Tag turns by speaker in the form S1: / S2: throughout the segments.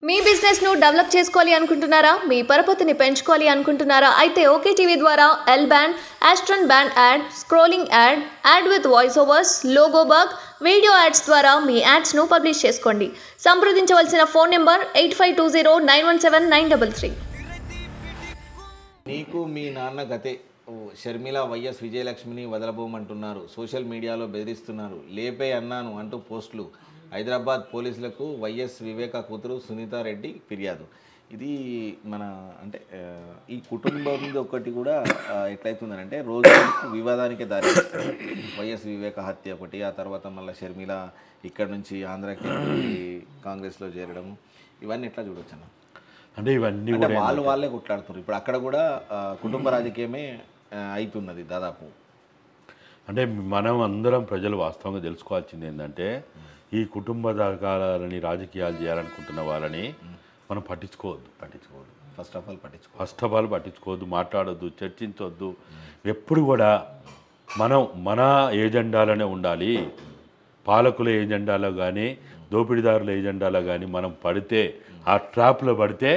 S1: మీ business ను develop చేసుకోవాలి అనుకుంటున్నారా? మీ పరపతిని పెంచుకోవాలి అనుకుంటున్నారా? అయితే ఓకే టీవీ ద్వారా L band, Aston band ad, scrolling ad, ad with voice overs, logo bug, video ads ద్వారా మీ యాడ్స్ ను పబ్లిష్ చేసుకోండి. సంప్రదించవలసిన ఫోన్ నెంబర్ 8520917933.
S2: నీకు మీ నాన్న గతే షర్మిల వైఎస్ విజయలక్ష్మిని వదలబోమంటున్నారు. సోషల్ మీడియాలో బెదిరిస్తున్నారు. లేపే అన్నాను అంటూ పోస్టులు. హైదరాబాద్ పోలీసులకు వైఎస్ వివేక కూతురు సునీతారెడ్డి ఫిర్యాదు. ఇది మన అంటే ఈ కుటుంబం ఒకటి కూడా ఎట్లయితుందనంటే రోజు వివాదానికే దారి తీస్తుంది. వైఎస్ వివేక హత్య ఒకటి, ఆ తర్వాత మళ్ళీ షర్మిల ఇక్కడ నుంచి ఆంధ్రాకి కాంగ్రెస్లో చేరడం, ఇవన్నీ ఎట్లా చూడొచ్చు అన్న?
S3: అంటే ఇవన్నీ
S2: వాళ్ళే కొట్లాడుతున్నారు. ఇప్పుడు అక్కడ కూడా కుటుంబ రాజకీయమే అవుతున్నది దాదాపు.
S3: అంటే మనం అందరం ప్రజలు వాస్తవంగా తెలుసుకోవాల్సింది ఏంటంటే ఈ కుటుంబ రకాలని రాజకీయాలు చేయాలనుకుంటున్న వాళ్ళని మనం పట్టించుకోవద్దు.
S2: ఫస్ట్ ఆఫ్ ఆల్
S3: పట్టించుకోవద్దు, మాట్లాడొద్దు, చర్చించవద్దు. ఎప్పుడు కూడా మన ఏజెండాలోనే ఉండాలి. పాలకుల ఏజెండాలో కానీ దోపిడీదారుల ఏజెండాలో కానీ మనం పడితే, ఆ ట్రాప్లో పడితే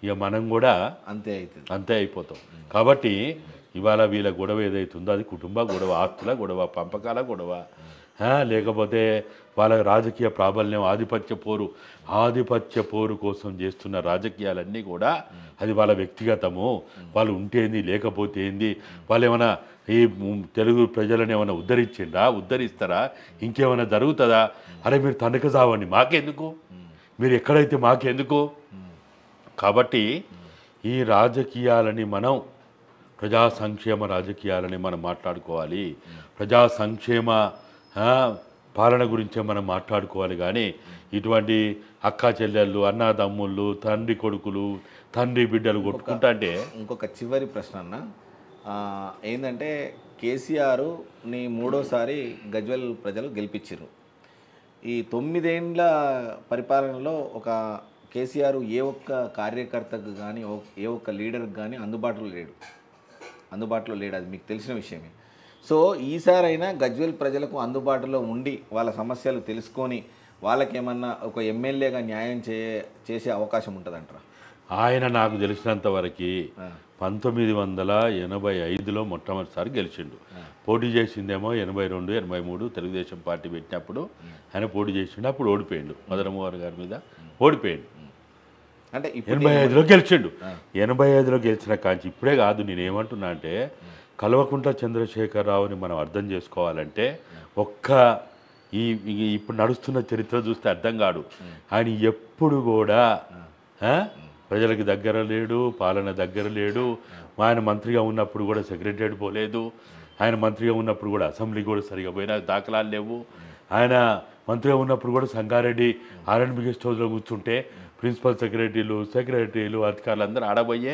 S3: ఇక మనం కూడా అంతే అయిపోతాం. కాబట్టి ఇవాళ వీళ్ళ గొడవ ఏదైతుందో అది కుటుంబ గొడవ, ఆస్తుల గొడవ, పంపకాల గొడవ, లేకపోతే వాళ్ళ రాజకీయ ప్రాబల్యం, ఆధిపత్య పోరు కోసం చేస్తున్న రాజకీయాలన్నీ కూడా అది వాళ్ళ వ్యక్తిగతము. వాళ్ళు ఉంటేంది, లేకపోతే ఏంది, వాళ్ళు ఏమైనా ఈ తెలుగు ప్రజలను ఏమైనా ఉద్ధరిస్తారా, ఇంకేమైనా జరుగుతుందా? అరే మీరు తనక సావండి, మాకెందుకు, మీరు ఎక్కడైతే మాకెందుకు. కాబట్టి ఈ రాజకీయాలని మనం ప్రజా సంక్షేమ రాజకీయాలని మనం మాట్లాడుకోవాలి. ప్రజా సంక్షేమ పాలన గురించే మనం మాట్లాడుకోవాలి. కానీ ఇటువంటి అక్కా చెల్లెళ్ళు, అన్నదమ్ముళ్ళు, తండ్రి కొడుకులు, తండ్రి బిడ్డలు కొట్టుకుంటా అంటే.
S2: ఇంకొక చివరి ప్రశ్న అన్న ఏంటంటే, కేసీఆర్ని మూడోసారి గజ్వెల్ ప్రజలు గెలిపించారు. ఈ 9 ఏళ్ళ పరిపాలనలో ఒక కేసీఆర్ ఏ ఒక్క కార్యకర్తకు కానీ ఏ ఒక్క లీడర్కి కానీ అందుబాటులో లేడు. అది మీకు తెలిసిన విషయమే. సో ఈసారైనా గజ్వెల్ ప్రజలకు అందుబాటులో ఉండి వాళ్ళ సమస్యలు తెలుసుకొని వాళ్ళకేమన్నా ఒక ఎమ్మెల్యేగా న్యాయం చేసే అవకాశం ఉంటుందంటారా?
S3: ఆయన నాకు తెలిసినంత వరకు 1985లో మొట్టమొదటిసారి గెలిచిండు. పోటీ చేసిందేమో 82, 83 తెలుగుదేశం పార్టీ పెట్టినప్పుడు ఆయన పోటీ చేసిండు. అప్పుడు ఓడిపోయిండు, మదనమోహన్ గారి మీద ఓడిపోయిండు.
S2: అంటే
S3: 85లో గెలిచిండు. 85లో గెలిచిన కాంచి ఇప్పుడే కాదు. నేనేమంటున్నా అంటే కల్వకుంట్ల చంద్రశేఖరరావుని మనం అర్థం చేసుకోవాలంటే ఇప్పుడు నడుస్తున్న చరిత్ర చూస్తే అర్థం కాడు. ఆయన ఎప్పుడు కూడా ప్రజలకు దగ్గర లేడు, పాలన దగ్గర లేడు. ఆయన మంత్రిగా ఉన్నప్పుడు కూడా సెక్రటరియట్ పోలేదు. ఆయన మంత్రిగా ఉన్నప్పుడు కూడా అసెంబ్లీ కూడా సరిగా పోయినా దాఖలాలు లేవు. ఆయన మంత్రిగా ఉన్నప్పుడు కూడా సంగారెడ్డి ఆర్ఎండ్బి గెస్ట్ హౌస్లో కూర్చుంటే ప్రిన్సిపల్ సెక్రటరీలు అధికారులు అందరూ ఆడబోయే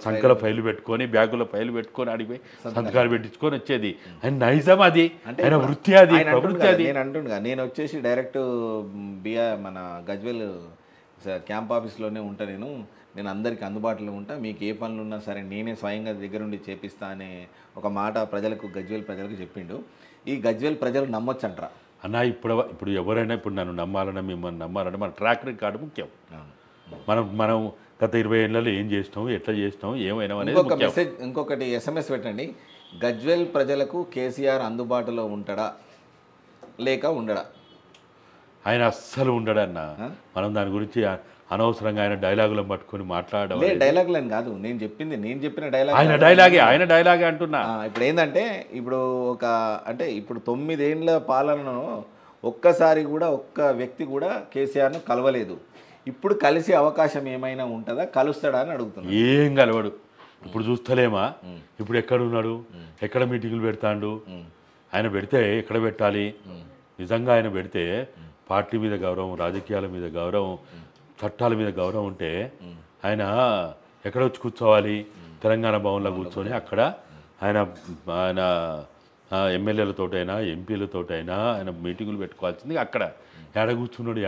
S3: సంఖ్యల ఫైలు పెట్టుకొని, బ్యాగుల ఫైలు పెట్టుకొని ఆడిపోయి సంతకాలు పెట్టించుకొని వచ్చేది. ఆయన నైజం అది, ఆయన వృత్తి అది, ప్రవృత్తి అది.
S2: నేను వచ్చేసి డైరెక్ట్ మన గజ్వెల్ క్యాంప్ ఆఫీస్లోనే ఉంటా. నేను అందరికీ అందుబాటులో ఉంటా. మీకు ఏ పనులు ఉన్నా సరే నేనే స్వయంగా దగ్గరుండి చేపిస్తా అనే ఒక మాట గజ్వెల్ ప్రజలకు చెప్పిండు. ఈ గజ్వెల్ ప్రజలు నమ్మొచ్చు అంటారా
S3: అన్న? ఇప్పుడు ఎవరైనా ఇప్పుడు నన్ను నమ్మాలన్నా, మిమ్మల్ని నమ్మాలన్నా మన ట్రాక్ రికార్డు ముఖ్యం. మనం గత 20 ఏళ్ళలో ఏం చేసినాం, ఎట్లా చేసినాం, ఏమైనా అనేది.
S2: ఇంకొకటి SMS పెట్టండి. గజ్వెల్ ప్రజలకు కేసీఆర్ అందుబాటులో ఉంటాడా లేక ఉండడా?
S3: ఆయన అస్సలు ఉండడన్న. మనం దాని గురించి అనవసరంగా ఆయన డైలాగులను పట్టుకొని మాట్లాడడం.
S2: డైలాగులని కాదు నేను చెప్పిన డైలాగ్,
S3: ఆయన డైలాగే అంటున్నా.
S2: ఇప్పుడు ఏంటంటే ఇప్పుడు 9 ఏళ్ళ పాలనను ఒక్కసారి కూడా ఒక్క వ్యక్తి కూడా కేసీఆర్ను కలవలేదు. ఇప్పుడు కలిసే అవకాశం ఏమైనా ఉంటుందా, కలుస్తాడా అని అడుగుతున్నా.
S3: ఏం కలవడు. ఇప్పుడు చూస్తలేమా, ఇప్పుడు ఎక్కడున్నాడు, ఎక్కడ మీటింగులు పెడతాడు. ఆయన పెడితే ఎక్కడ పెట్టాలి? నిజంగా ఆయన పెడితే పార్టీ మీద గౌరవం, రాజకీయాల మీద గౌరవం, చట్టాల మీద గౌరవం ఉంటే ఆయన ఎక్కడ వచ్చి కూర్చోవాలి? తెలంగాణ భవన్లో కూర్చొని అక్కడ ఆయన ఎమ్మెల్యేలతోటైనా ఎంపీలతోటైనా ఆయన మీటింగులు పెట్టుకోవాల్సింది. అక్కడ ఏడ కూర్చున్నాడు,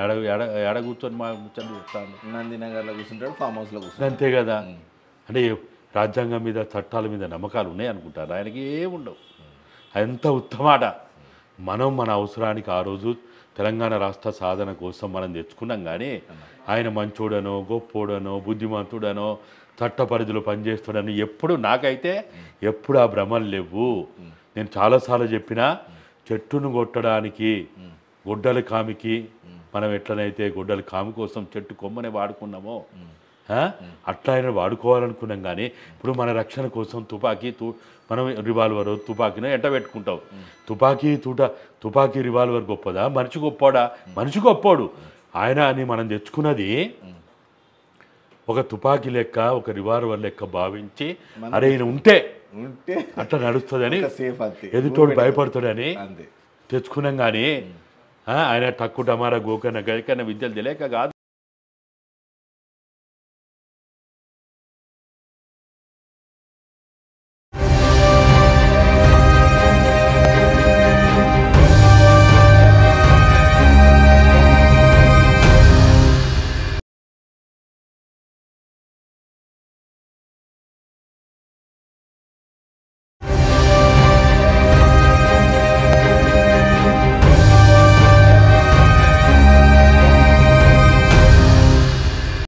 S3: ఏడ కూర్చొని మా కూర్చొని చెప్తాను.
S2: నందినగర్లో కూర్చుంటాడు, ఫామ్ హౌస్లో కూర్చుంటాడు.
S3: అంతే కదా. అంటే రాజ్యాంగం మీద, చట్టాల మీద నమ్మకాలు ఉన్నాయి అనుకుంటారు. ఆయనకి ఏముండవు. ఎంత ఉత్తమాట. మనం మన అవసరానికి ఆ రోజు తెలంగాణ రాష్ట్ర సాధన కోసం మనం తెచ్చుకున్నాం. కానీ ఆయన మంచోడనో గొప్పోడనో బుద్ధిమంతుడనో చట్ట పరిధిలో పనిచేస్తాడని నాకైతే ఎప్పుడు ఆ భ్రమలు లేవు. నేను చాలాసార్లు చెప్పినా, చెట్టును కొట్టడానికి గొడ్డల కామికి మనం ఎట్లనైతే గొడ్డల కామి కోసం చెట్టు కొమ్మనే వాడుకున్నామో అట్లా ఆయన వాడుకోవాలనుకున్నాం. కానీ ఇప్పుడు మన రక్షణ కోసం మనం రివాల్వర్ తుపాకీని ఎంట పెట్టుకుంటాం. తుపాకీ రివాల్వర్ గొప్పదా? మనిషి గొప్పోడా? మనిషి గొప్పోడు. ఆయన అని మనం తెచ్చుకున్నది ఒక తుపాకీ లెక్క, ఒక రివాల్వర్ లెక్క భావించి అరే ఈయన ఉంటే అట్లా నడుస్తుందని, ఎదుటోడు భయపడతాడని తెచ్చుకున్నాం. కానీ ఆయన టక్కు టమారా గోకన్న గైకన్న విద్యలు తెలియక కాదు.